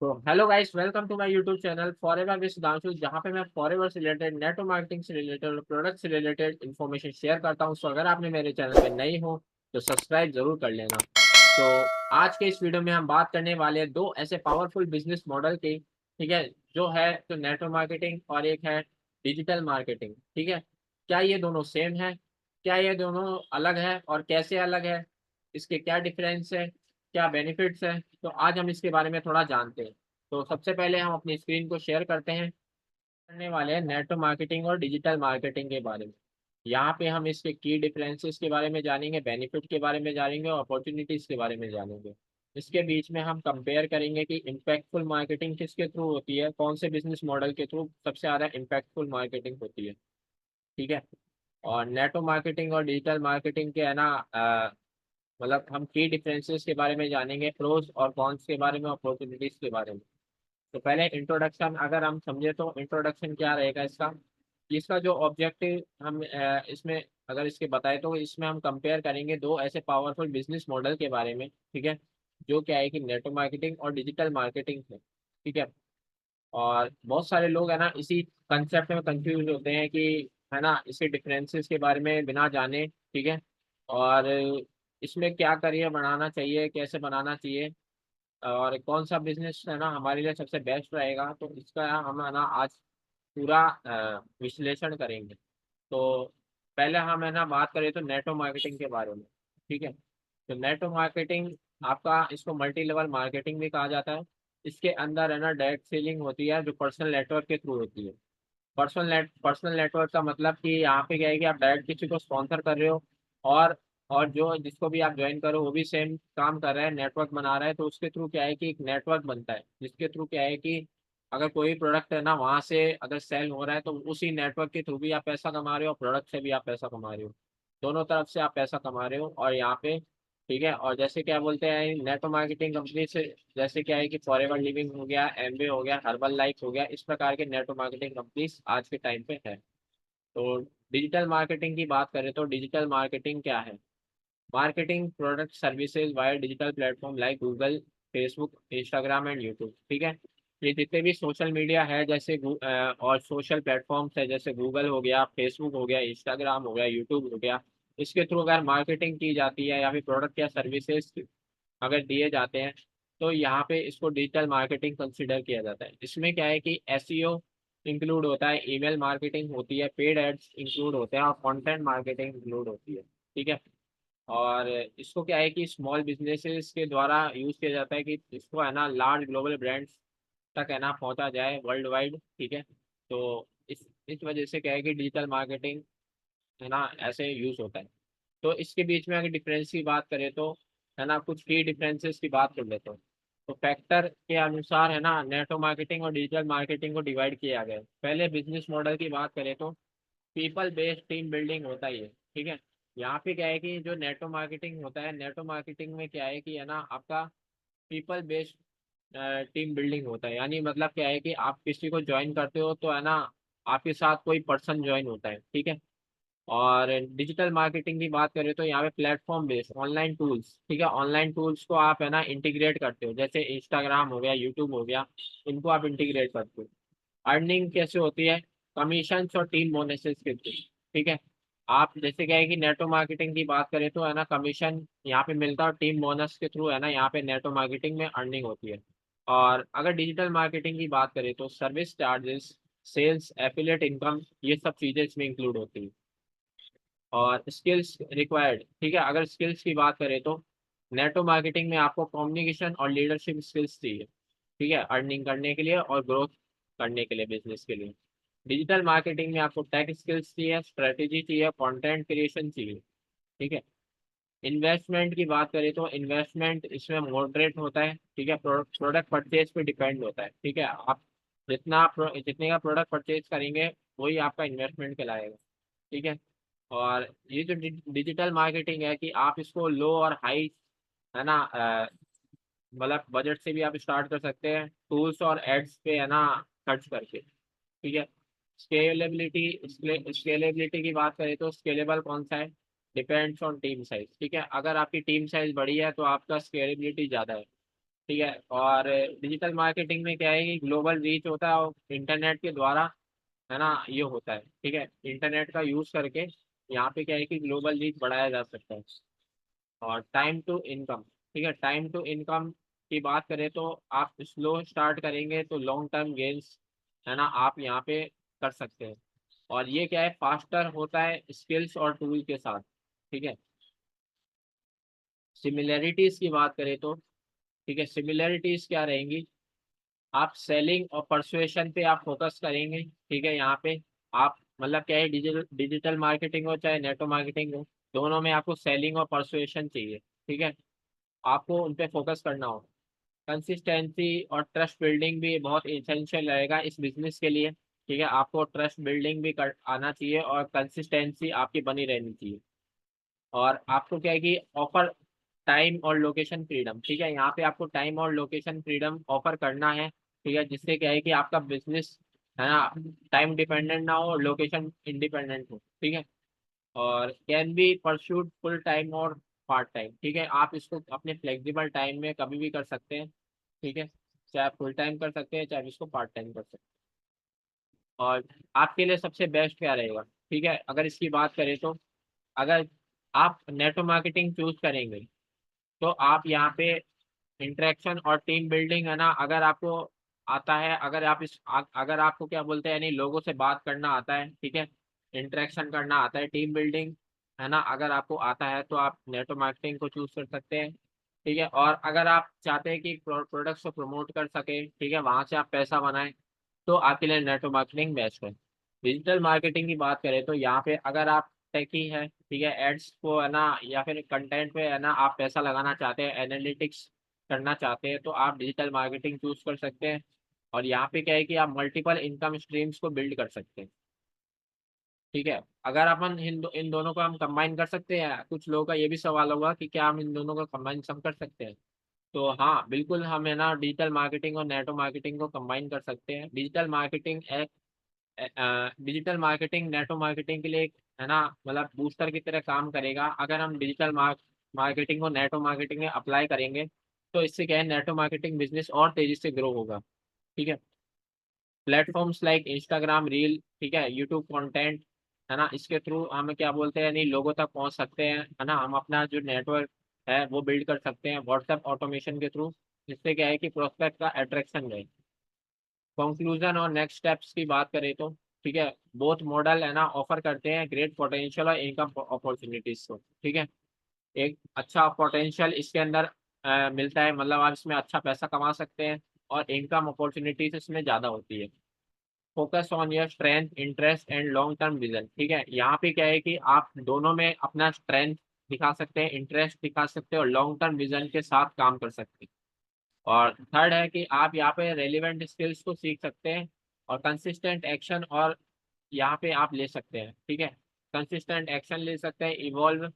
तो hello guys, welcome to my YouTube channel Forever with Sudhanshu, जहाँ पे मैं फॉरएवर से रिलेटेड, नेटवर्क मार्केटिंग से रिलेटेड और प्रोडक्ट से रिलेटेड इन्फॉर्मेशन शेयर करता हूँ। सो अगर आपने मेरे चैनल पे नए हो तो सब्सक्राइब जरूर कर लेना। तो आज के इस वीडियो में हम बात करने वाले हैं दो ऐसे पावरफुल बिजनेस मॉडल की। ठीक है, जो है तो नेटवर्क मार्केटिंग और एक है डिजिटल मार्केटिंग। ठीक है, क्या ये दोनों सेम है? क्या ये दोनों अलग है और कैसे अलग है? इसके क्या डिफरेंस है, क्या बेनिफिट्स है? तो आज हम इसके बारे में थोड़ा जानते हैं। तो सबसे पहले हम अपनी स्क्रीन को शेयर करते हैं। करने वाले हैं नेटवर्क मार्केटिंग और डिजिटल मार्केटिंग के बारे में। यहाँ पे हम इसके की डिफरेंसेस के बारे में जानेंगे, बेनिफिट के बारे में जानेंगे और अपॉर्चुनिटीज के बारे में जानेंगे। इसके बीच में हम कंपेयर करेंगे कि इम्पैक्टफुल मार्केटिंग किसके थ्रू होती है, कौन से बिजनेस मॉडल के थ्रू सबसे ज़्यादा इम्पैक्टफुल मार्केटिंग होती है। ठीक है, और नेटवर्क मार्केटिंग और डिजिटल मार्केटिंग के है ना, मतलब हम की डिफरेंसेस के बारे में जानेंगे, प्रोज और कॉन्स के बारे में, अपॉर्चुनिटीज के बारे में। तो पहले इंट्रोडक्शन अगर हम समझे तो इंट्रोडक्शन क्या रहेगा इसका। इसका जो ऑब्जेक्टिव हम इसमें अगर इसके बताए तो इसमें हम कंपेयर करेंगे दो ऐसे पावरफुल बिजनेस मॉडल के बारे में। ठीक है, जो क्या है कि नेटवर्क मार्केटिंग और डिजिटल मार्केटिंग है। ठीक है, और बहुत सारे लोग है ना इसी कंसेप्ट में कंफ्यूज होते हैं कि है ना इसके डिफरेंसेस के बारे में बिना जाने। ठीक है, और इसमें क्या करियर बनाना चाहिए, कैसे बनाना चाहिए और कौन सा बिजनेस है ना हमारे लिए सबसे बेस्ट रहेगा, तो इसका हम है ना आज पूरा विश्लेषण करेंगे। तो पहले हम है ना बात करें तो नेटवर्क मार्केटिंग के बारे में। ठीक है, तो नेटवर्क मार्केटिंग आपका इसको मल्टी लेवल मार्केटिंग भी कहा जाता है। इसके अंदर है ना डायरेक्ट सेलिंग होती है जो पर्सनल नेटवर्क के थ्रू होती है। पर्सनल नेटवर्क का मतलब कि यहाँ पे क्या है कि आप डायरेक्ट किसी को स्पॉन्सर कर रहे हो, और जो जिसको भी आप ज्वाइन करो वो भी सेम काम कर रहा है, नेटवर्क बना रहा है। तो उसके थ्रू क्या है कि एक नेटवर्क बनता है, जिसके थ्रू क्या है कि अगर कोई प्रोडक्ट है ना वहाँ से अगर सेल हो रहा है तो उसी नेटवर्क के थ्रू भी आप पैसा कमा रहे हो और प्रोडक्ट से भी आप पैसा कमा रहे हो। दोनों तरफ से आप पैसा कमा रहे हो और यहाँ पे ठीक है। और जैसे क्या बोलते हैं नेटवर्क मार्केटिंग कंपनी से, जैसे क्या है कि फॉरएवर लिविंग हो गया, एमवे हो गया, हर्बल लाइफ हो गया, इस प्रकार के नेटवर्क मार्केटिंग कंपनीज आज के टाइम पे है। तो डिजिटल मार्केटिंग की बात करें तो डिजिटल मार्केटिंग क्या है? Marketing product services via digital platform like Google, Facebook, Instagram and YouTube. ठीक है, ये जितने भी सोशल मीडिया है जैसे और सोशल प्लेटफॉर्म्स है जैसे गूगल हो गया, फेसबुक हो गया, इंस्टाग्राम हो गया, यूट्यूब हो गया, इसके थ्रू अगर मार्केटिंग की जाती है या फिर प्रोडक्ट या सर्विसेज अगर दिए जाते हैं तो यहाँ पे इसको डिजिटल मार्केटिंग कंसिडर किया जाता है। इसमें क्या है कि एसईओ इंक्लूड होता है, ईमेल मार्केटिंग होती है, पेड एड्स इंक्लूड होते हैं और कंटेंट मार्केटिंग इंक्लूड होती है। ठीक है, और इसको क्या है कि स्मॉल बिजनेसेस के द्वारा यूज किया जाता है कि इसको है ना लार्ज ग्लोबल ब्रांड्स तक है ना पहुंचा जाए वर्ल्ड वाइड। ठीक है, तो इस वजह से क्या है कि डिजिटल मार्केटिंग है ना ऐसे यूज होता है। तो इसके बीच में अगर डिफरेंस की बात करें तो है ना कुछ की डिफरेंसेस की बात कर लेते हैं। तो फैक्टर के अनुसार है ना नेटवर्क मार्केटिंग और डिजिटल मार्केटिंग को डिवाइड किया गया है। पहले बिजनेस मॉडल की बात करें तो पीपल बेस्ड टीम बिल्डिंग होता ही है। ठीक है, यहाँ पे क्या है कि जो नेटवर्क मार्केटिंग होता है, नेटवर्क मार्केटिंग में क्या है कि है ना आपका पीपल बेस्ड टीम बिल्डिंग होता है। यानी मतलब क्या है कि आप किसी को ज्वाइन करते हो तो है ना आपके साथ कोई पर्सन ज्वाइन होता है। ठीक है, और डिजिटल मार्केटिंग की बात करें तो यहाँ पे प्लेटफॉर्म बेस्ड ऑनलाइन टूल्स। ठीक है, ऑनलाइन टूल्स को आप है ना इंटीग्रेट करते हो, जैसे इंस्टाग्राम हो गया, यूट्यूब हो गया, इनको आप इंटीग्रेट करते हो। अर्निंग कैसे होती है? कमीशन और टीम बोनसेस के थ्रू। ठीक है, आप जैसे क्या है कि नेटवर्क मार्केटिंग की बात करें तो है ना कमीशन यहाँ पे मिलता है और टीम बोनस के थ्रू है ना यहाँ पे नेटवर्क मार्केटिंग में अर्निंग होती है। और अगर डिजिटल मार्केटिंग की बात करें तो service charges, sales, affiliate income, ये सब चीज़ें इसमें इंक्लूड होती है। और स्किल्स रिक्वायर्ड। ठीक है, अगर स्किल्स की बात करें तो नेटवर्क मार्केटिंग में आपको कम्युनिकेशन और लीडरशिप स्किल्स चाहिए। ठीक है, अर्निंग करने के लिए और ग्रोथ करने के लिए, बिजनेस के लिए। डिजिटल मार्केटिंग में आपको टेक स्किल्स चाहिए, स्ट्रेटेजी चाहिए, कंटेंट क्रिएशन चाहिए। ठीक है, इन्वेस्टमेंट की बात करें तो इन्वेस्टमेंट इसमें मॉडरेट होता है। ठीक है, प्रोडक्ट परचेज पे डिपेंड होता है। ठीक है, आप जितने का प्रोडक्ट परचेज करेंगे वही आपका इन्वेस्टमेंट कहलाएगा। ठीक है, और ये जो डिजिटल मार्केटिंग है कि आप इसको लो और हाई है ना मतलब बजट से भी आप स्टार्ट कर सकते हैं, टूल्स और एड्स पे है ना खर्च करके। ठीक है, स्केलेबिलिटी की बात करें तो स्केलेबल कौन सा है? Depends on team size. ठीक है, अगर आपकी टीम साइज बड़ी है तो आपका स्केलेबिलिटी ज़्यादा है। ठीक है। और डिजिटल मार्केटिंग में क्या है कि ग्लोबल रीच होता है और इंटरनेट के द्वारा, है ना, ये होता है। ठीक है, इंटरनेट का यूज करके यहाँ पे क्या है कि ग्लोबल रीच बढ़ाया जा सकता है। और टाइम टू इनकम, ठीक है, टाइम टू इनकम की बात करें तो आप स्लो स्टार्ट करेंगे तो लॉन्ग टर्म गेन्स, है ना, आप यहाँ पे कर सकते हैं। और ये क्या है, फास्टर होता है स्किल्स और टूल के साथ। ठीक है। सिमिलैरिटीज की बात करें तो, ठीक है, सिमिलैरिटीज क्या रहेंगी, आप सेलिंग और परसुएशन पे आप फोकस करेंगे। ठीक है, यहाँ पे आप मतलब क्या है, डिजिटल डिजिटल मार्केटिंग हो चाहे नेटो मार्केटिंग हो, दोनों में आपको सेलिंग और परसुएशन चाहिए। ठीक है, आपको उन पे फोकस करना हो। कंसिस्टेंसी और ट्रस्ट बिल्डिंग भी बहुत इसेंशियल रहेगा इस बिजनेस के लिए। ठीक है, आपको ट्रस्ट बिल्डिंग भी कर आना चाहिए और कंसिस्टेंसी आपकी बनी रहनी चाहिए। और आपको क्या है कि ऑफर टाइम और लोकेशन फ्रीडम, ठीक है, यहाँ पे आपको टाइम और लोकेशन फ्रीडम ऑफर करना है। ठीक है, जिससे क्या है कि आपका बिजनेस, है ना, टाइम डिपेंडेंट ना हो, लोकेशन इंडिपेंडेंट हो। ठीक है। और can be pursued full time और पार्ट टाइम, ठीक है, आप इसको अपने फ्लेक्सिबल टाइम में कभी भी कर सकते हैं। ठीक है, चाहे आप फुल टाइम कर सकते हैं चाहे इसको पार्ट टाइम कर सकते हैं। और आपके लिए सबसे बेस्ट क्या रहेगा, ठीक है, अगर इसकी बात करें तो, अगर आप नेटवर्क मार्केटिंग चूज करेंगे तो आप यहाँ पे इंटरेक्शन और टीम बिल्डिंग, है ना, अगर आपको आता है, अगर आप अगर आपको क्या बोलते हैं, यानी लोगों से बात करना आता है, ठीक है, इंटरेक्शन करना आता है, टीम बिल्डिंग, है ना, अगर आपको आता है तो आप नेटवर्क मार्केटिंग को चूज कर सकते हैं। ठीक है, और अगर आप चाहते हैं कि प्रोडक्ट्स को प्रमोट कर सके, ठीक है, वहां से आप पैसा बनाएं, तो आपके लिए नेटवर्क मार्केटिंग बेस्ट है। डिजिटल मार्केटिंग की बात करें तो यहाँ पे अगर आप टेकी है, ठीक है, एड्स को, है ना, या फिर कंटेंट पे, है ना, आप पैसा लगाना चाहते हैं, एनालिटिक्स करना चाहते हैं, तो आप डिजिटल मार्केटिंग चूज कर सकते हैं। और यहाँ पे क्या है कि आप मल्टीपल इनकम स्ट्रीम्स को बिल्ड कर सकते हैं। ठीक है, अगर अपन इन दोनों को हम कंबाइन कर सकते हैं, कुछ लोगों का ये भी सवाल होगा कि क्या हम इन दोनों को कंबाइन सम कर सकते हैं। तो हाँ, बिल्कुल, हम, है ना, डिजिटल मार्केटिंग और नेटवर्क मार्केटिंग को कंबाइन कर सकते हैं। डिजिटल मार्केटिंग नेटवर्क मार्केटिंग के लिए एक, है ना, मतलब बूस्टर की तरह काम करेगा। अगर हम डिजिटल मार्केटिंग और नेटवर्क मार्केटिंग में अप्लाई करेंगे तो इससे क्या है, नेटवर्क मार्केटिंग बिजनेस और तेजी से ग्रो होगा। ठीक है, प्लेटफॉर्म्स लाइक इंस्टाग्राम रील, ठीक है, यूट्यूब कंटेंट, है ना, इसके थ्रू हम क्या बोलते हैं, यानी लोगों तक पहुंच सकते हैं, है ना, हम अपना जो नेटवर्क है वो बिल्ड कर सकते हैं व्हाट्सएप ऑटोमेशन के थ्रू, जिससे क्या है कि प्रोस्पेक्ट का अट्रैक्शन रहे। कंक्लूजन और नेक्स्ट स्टेप्स की बात करें तो, ठीक है, बोथ मॉडल, है ना, ऑफर करते हैं ग्रेट पोटेंशियल और इनकम अपॉर्चुनिटीज को। ठीक है, एक अच्छा पोटेंशियल इसके अंदर मिलता है, मतलब आप इसमें अच्छा पैसा कमा सकते हैं, और इनकम अपॉर्चुनिटीज इसमें ज़्यादा होती है। Focus on your strength interest and long term vision, ठीक है, यहाँ पे क्या है कि आप दोनों में अपना स्ट्रेंथ दिखा सकते हैं, इंटरेस्ट दिखा सकते हैं, और लॉन्ग टर्म विजन के साथ काम कर सकते हैं। और थर्ड है कि आप यहाँ पे रेलिवेंट स्किल्स को सीख सकते हैं, और कंसिस्टेंट एक्शन और यहाँ पे आप ले सकते हैं। ठीक है, कंसिस्टेंट एक्शन ले सकते हैं, इवॉल्व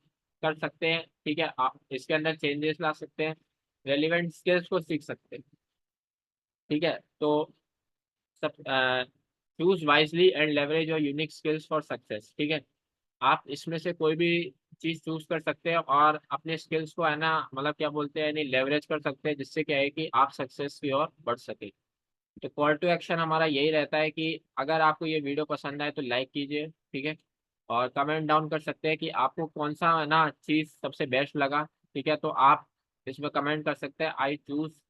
कर सकते हैं, ठीक है, आप इसके अंदर चेंजेस ला सकते हैं, रेलिवेंट स्किल्स को सीख सकते हैं। ठीक है, तो सब choose wisely and leverage your unique skills for success. ठीक है, आप इसमें से कोई भी चीज चूज कर सकते हैं और अपने स्किल्स को, है ना, मतलब क्या बोलते हैं, यानी लेवरेज कर सकते हैं, जिससे क्या है कि आप सक्सेस की ओर बढ़ सके। तो कॉल टू एक्शन हमारा यही रहता है कि अगर आपको ये वीडियो पसंद आए तो लाइक कीजिए। ठीक है, और कमेंट डाउन कर सकते हैं कि आपको कौन सा, है ना, चीज़ सबसे बेस्ट लगा। ठीक है, तो आप इसमें कमेंट कर सकते हैं आई चूज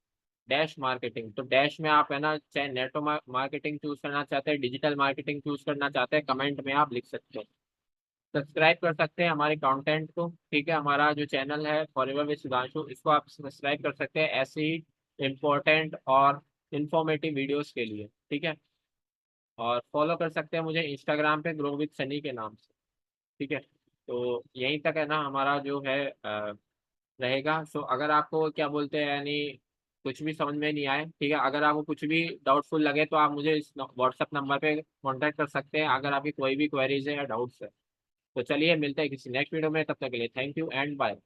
डैश मार्केटिंग, तो डैश में आप, है ना, चाहे नेटो मार्केटिंग चूज करना चाहते हैं, डिजिटल मार्केटिंग चूज करना चाहते हैं, कमेंट में आप लिख सकते हैं। सब्सक्राइब कर सकते हैं हमारे कंटेंट को। ठीक है, हमारा जो चैनल है फॉरएवर विद सुधांशु, इसको आप सब्सक्राइब कर सकते हैं ऐसे ही इम्पोर्टेंट और इंफॉर्मेटिव वीडियोस के लिए। ठीक है, और फॉलो कर सकते हैं मुझे इंस्टाग्राम पे ग्रो विद सनी के नाम से। ठीक है, तो यहीं तक, है ना, हमारा जो है रहेगा। सो अगर आपको क्या बोलते हैं, यानी कुछ भी समझ में नहीं आए, ठीक है, अगर आपको कुछ भी डाउटफुल लगे तो आप मुझे इस व्हाट्सएप नंबर पे कांटेक्ट कर सकते हैं, अगर आपकी कोई भी क्वेरीज है या डाउट्स है। तो चलिए मिलते हैं किसी नेक्स्ट वीडियो में, तब तक के लिए थैंक यू एंड बाय।